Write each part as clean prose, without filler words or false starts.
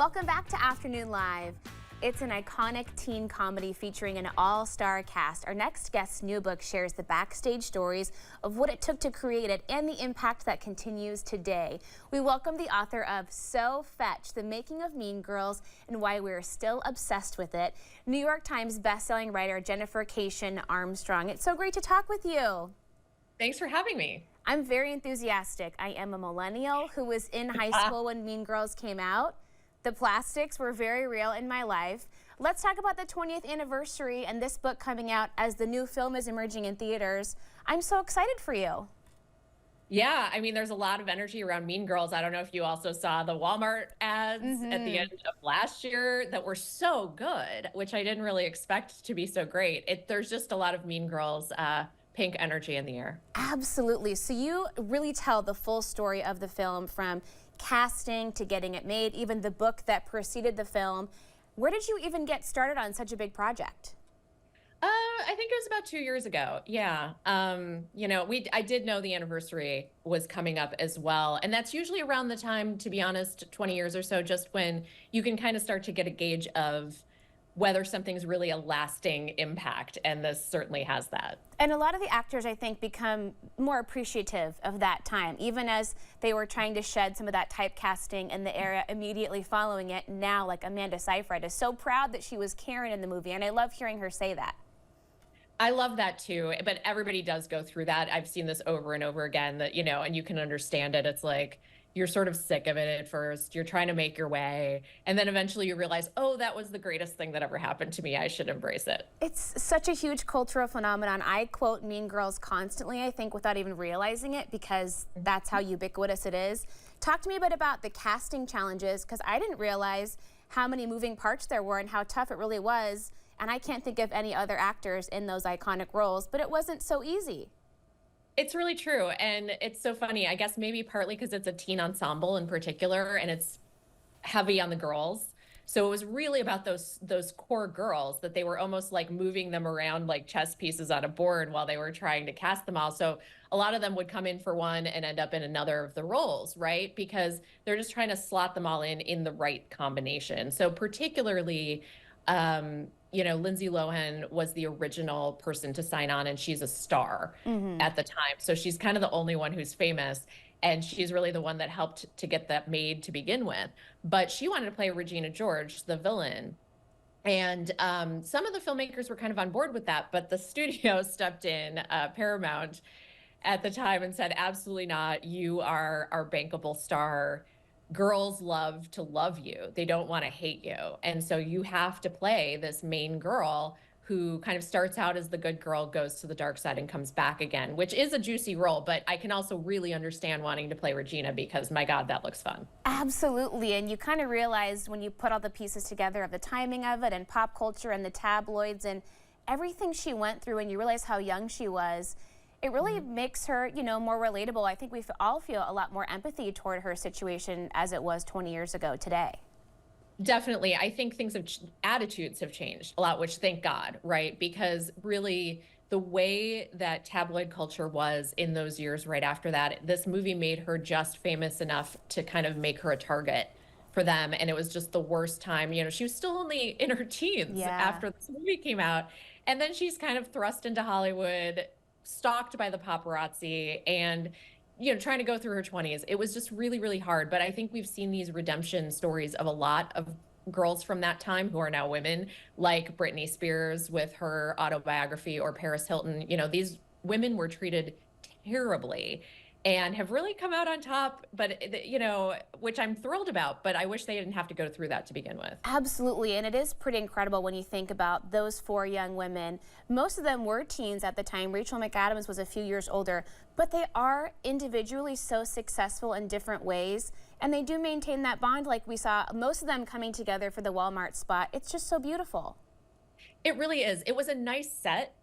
Welcome back to Afternoon Live. It's an iconic teen comedy featuring an all-star cast. Our next guest's new book shares the backstage stories of what it took to create it and the impact that continues today. We welcome the author of So Fetch, The Making of Mean Girls and Why We're Still Obsessed with It, New York Times bestselling writer Jennifer Keishin Armstrong. It's so great to talk with you. Thanks for having me. I'm very enthusiastic. I am a millennial who was in high school when Mean Girls came out. The plastics were very real in my life. Let's talk about the 20th anniversary and this book coming out as the new film is emerging in theaters. I'm so excited for you. Yeah, I mean, there's a lot of energy around Mean Girls. I don't know if you also saw the Walmart ads at the end of last year that were so good, which I didn't really expect to be so great. There's just a lot of Mean Girls pink energy in the air. Absolutely. So you really tell the full story of the film, from casting to getting it made, even the book that preceded the film. Where did you even get started on such a big project? I think it was about 2 years ago. Yeah. I did know the anniversary was coming up as well. And that's usually around the time, to be honest, 20 years or so, just when you can kind of start to get a gauge of whether something's really a lasting impact. And this certainly has that. And a lot of the actors, I think, become more appreciative of that time, even as they were trying to shed some of that typecasting in the era immediately following it. Now, like Amanda Seyfried is so proud that she was Karen in the movie, and I love hearing her say that. I love that too, but everybody does go through that. I've seen this over and over again, that, and you can understand it. It's like you're sort of sick of it at first. You're trying to make your way. And then eventually you realize, oh, that was the greatest thing that ever happened to me. I should embrace it. It's such a huge cultural phenomenon. I quote Mean Girls constantly, I think, without even realizing it, because that's how ubiquitous it is. Talk to me a bit about the casting challenges, because I didn't realize how many moving parts there were and how tough it really was. And I can't think of any other actors in those iconic roles, but it wasn't so easy. It's really true. And it's so funny, I guess maybe partly because it's a teen ensemble in particular, and it's heavy on the girls. So it was really about those core girls, that they were almost like moving them around like chess pieces on a board while they were trying to cast them all. So a lot of them would come in for one and end up in another of the roles, right? Because they're just trying to slot them all in the right combination. So particularly, Lindsay Lohan was the original person to sign on, and she's a star at the time. So she's kind of the only one who's famous, and she's really the one that helped to get that made to begin with. But she wanted to play Regina George, the villain. And some of the filmmakers were kind of on board with that, but the studio stepped in, Paramount at the time, and said, absolutely not. You are our bankable star. Girls love to love you. They don't want to hate you. And so you have to play this main girl who kind of starts out as the good girl, goes to the dark side, and comes back again, which is a juicy role. But I can also really understand wanting to play Regina, because my God, that looks fun. Absolutely. And you kind of realize when you put all the pieces together of the timing of it and pop culture and the tabloids and everything she went through, and you realize how young she was, it really makes her, more relatable. I think we all feel a lot more empathy toward her situation as it was 20 years ago today. Definitely. I think attitudes have changed a lot, which thank God, right? Because really the way that tabloid culture was in those years right after that, this movie made her just famous enough to kind of make her a target for them. And it was just the worst time. She was still only in her teens after this movie came out. And then she's kind of thrust into Hollywood, stalked by the paparazzi, and trying to go through her 20s. It was just really, really hard. But I think we've seen these redemption stories of a lot of girls from that time who are now women, like Britney Spears with her autobiography, or Paris Hilton. These women were treated terribly and have really come out on top, but which I'm thrilled about, but I wish they didn't have to go through that to begin with. Absolutely. And it is pretty incredible when you think about those four young women. Most of them were teens at the time. Rachel McAdams was a few years older, but they are individually so successful in different ways, and they do maintain that bond, like we saw most of them coming together for the Walmart spot. It's just so beautiful. It really is. It was a nice set.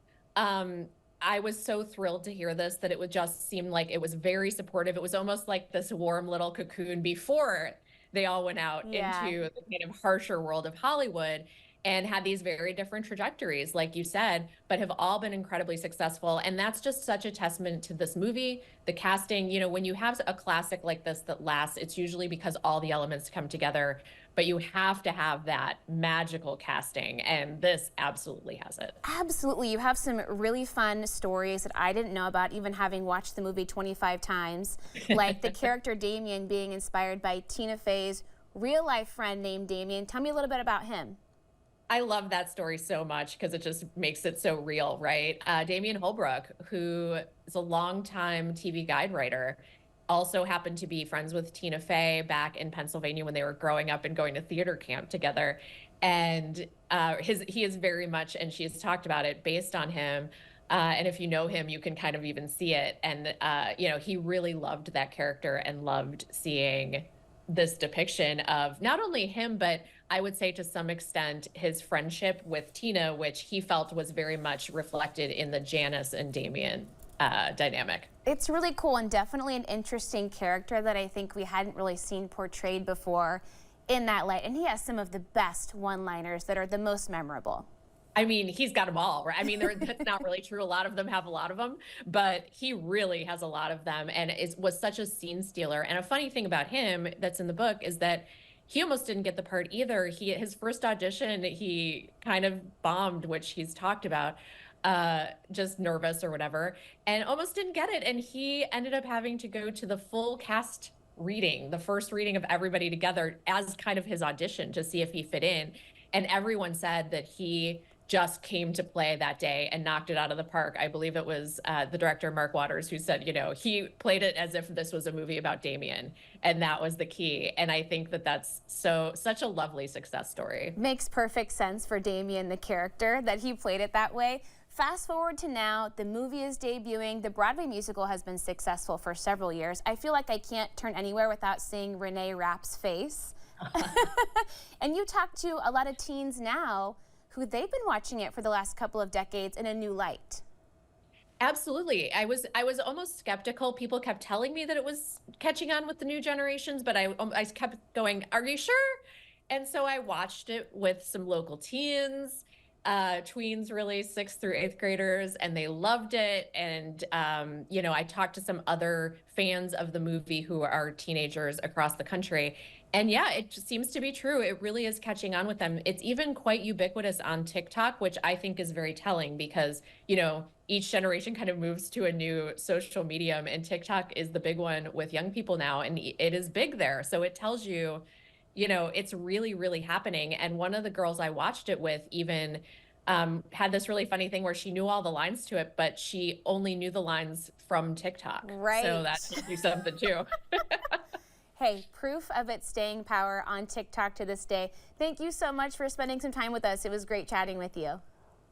I was so thrilled to hear this, that it would just seem like it was very supportive. It was almost like this warm little cocoon before they all went out into the kind of harsher world of Hollywood. and had these very different trajectories, like you said, but have all been incredibly successful. And that's just such a testament to this movie, the casting. You know, when you have a classic like this that lasts, it's usually because all the elements come together, but you have to have that magical casting, and this absolutely has it. Absolutely. You have some really fun stories that I didn't know about, even having watched the movie 25 times, like the character Damien being inspired by Tina Fey's real life friend named Damien. Tell me a little bit about him. I love that story so much because it just makes it so real, right? Damien Holbrook, who is a longtime TV guide writer, also happened to be friends with Tina Fey back in Pennsylvania when they were growing up and going to theater camp together. And he is very much, and she has talked about it, based on him. And if you know him, you can kind of even see it. And you know, he really loved that character and loved seeing this depiction of not only him, but I would say to some extent his friendship with Tina, which he felt was very much reflected in the Janice and Damien dynamic. It's really cool and definitely an interesting character that I think we hadn't really seen portrayed before in that light. And he has some of the best one-liners that are the most memorable. I mean, he's got them all, right? I mean, that's not really true. A lot of them have a lot of them, but he really has a lot of them, and was such a scene stealer. And a funny thing about him that's in the book is that he almost didn't get the part either. His first audition, he kind of bombed, which he's talked about, just nervous or whatever, and almost didn't get it. And he ended up having to go to the full cast reading, the first reading of everybody together, as kind of his audition to see if he fit in. And everyone said that he just came to play that day and knocked it out of the park. I believe it was the director, Mark Waters, who said, you know, he played it as if this was a movie about Damien, and that was the key. And I think that that's such a lovely success story. Makes perfect sense for Damien, the character, that he played it that way. Fast forward to now, the movie is debuting. The Broadway musical has been successful for several years. I feel like I can't turn anywhere without seeing Renee Rapp's face. And you talk to a lot of teens now who they've been watching it for the last couple of decades in a new light. Absolutely. I was almost skeptical. People kept telling me that it was catching on with the new generations, but I kept going, "Are you sure?" And so I watched it with some local teens, tweens, really, 6th through 8th graders, and they loved it. And you know, I talked to some other fans of the movie who are teenagers across the country. And yeah, it just seems to be true. It really is catching on with them. It's even quite ubiquitous on TikTok, which I think is very telling because, you know, each generation kind of moves to a new social medium, and TikTok is the big one with young people now, and it is big there. So it tells you, you know, it's really, really happening. And one of the girls I watched it with even had this really funny thing where she knew all the lines to it, but she only knew the lines from TikTok. Right. So that tells you something too. Hey, proof of its staying power on TikTok to this day. Thank you so much for spending some time with us. It was great chatting with you.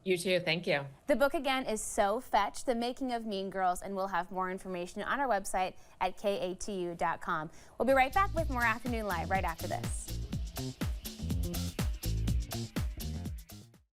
You too. Thank you. The book again is So Fetch, The Making of Mean Girls, and we'll have more information on our website at katu.com. We'll be right back with more Afternoon Live right after this.